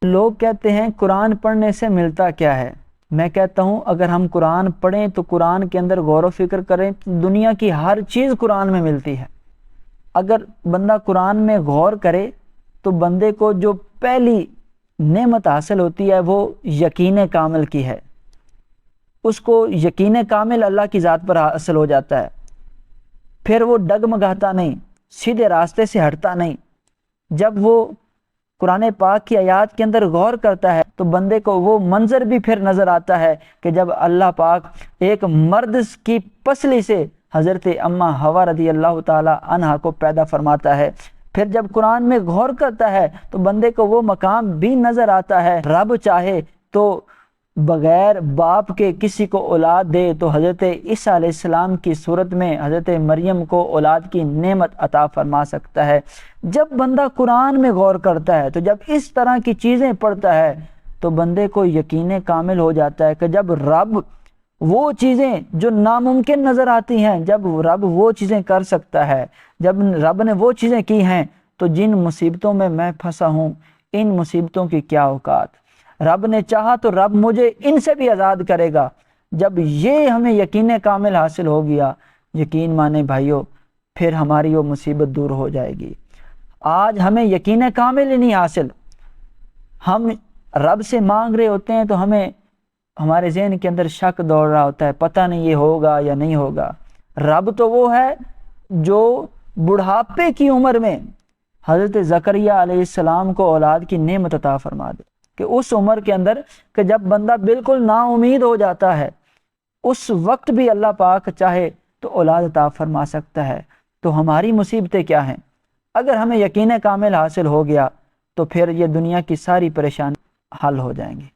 لوگ کہتے ہیں قرآن پڑھنے سے ملتا کیا ہے؟ میں کہتا ہوں اگر ہم قرآن پڑھیں تو قرآن کے اندر غور و فکر کریں تو دنیا کی ہر چیز قرآن میں ملتی ہے۔ اگر بندہ قرآن میں غور کرے تو بندے کو جو پہلی نعمت حاصل ہوتی ہے وہ یقین کامل کی ہے۔ اس کو یقین کامل اللہ کی ذات پر حاصل ہو جاتا ہے، پھر وہ ڈگمگاتا نہیں، سیدھے راستے سے ہٹتا نہیں۔ جب وہ قرآن پاک کی آیات کے اندر غور کرتا ہے تو بندے کو وہ منظر بھی پھر نظر آتا ہے کہ جب اللہ پاک ایک مرد کی پسلی سے حضرت اماں حوا رضی اللہ تعالی عنہا کو پیدا فرماتا ہے، پھر جب قرآن میں غور کرتا ہے تو بندے کو وہ مقام بھی نظر آتا ہے، رب چاہے تو بغیر باپ کے کسی کو اولاد دے تو حضرت عیسیٰ علیہ السلام کی صورت میں حضرت مریم کو اولاد کی نعمت عطا فرما سکتا ہے۔ جب بندہ قرآن میں غور کرتا ہے تو جب اس طرح کی چیزیں پڑھتا ہے تو بندے کو یقین کامل ہو جاتا ہے کہ جب رب وہ چیزیں جو ناممکن نظر آتی ہیں، جب رب وہ چیزیں کر سکتا ہے، جب رب نے وہ چیزیں کی ہیں تو جن مصیبتوں میں پھنسا ہوں ان مصیبتوں کی کیا اوقات، رب نے چاہا تو رب مجھے ان سے بھی آزاد کرے گا۔ جب یہ ہمیں یقین کامل حاصل ہو گیا، یقین مانے بھائیو، پھر ہماری وہ مصیبت دور ہو جائے گی۔ آج ہمیں یقین کامل ہی نہیں حاصل، ہم رب سے مانگ رہے ہوتے ہیں تو ہمارے ذہن کے اندر شک دوڑ رہا ہوتا ہے، پتہ نہیں یہ ہوگا یا نہیں ہوگا۔ رب تو وہ ہے جو بڑھاپے کی عمر میں حضرت زکریہ علیہ السلام کو اولاد کی نعمت عطا فرما دے، کہ اس عمر کے اندر کہ جب بندہ بالکل نا امید ہو جاتا ہے اس وقت بھی اللہ پاک چاہے تو اولاد عطا فرما سکتا ہے۔ تو ہماری مصیبتیں کیا ہیں؟ اگر ہمیں یقین کامل حاصل ہو گیا تو پھر یہ دنیا کی ساری پریشانی حل ہو جائیں گی۔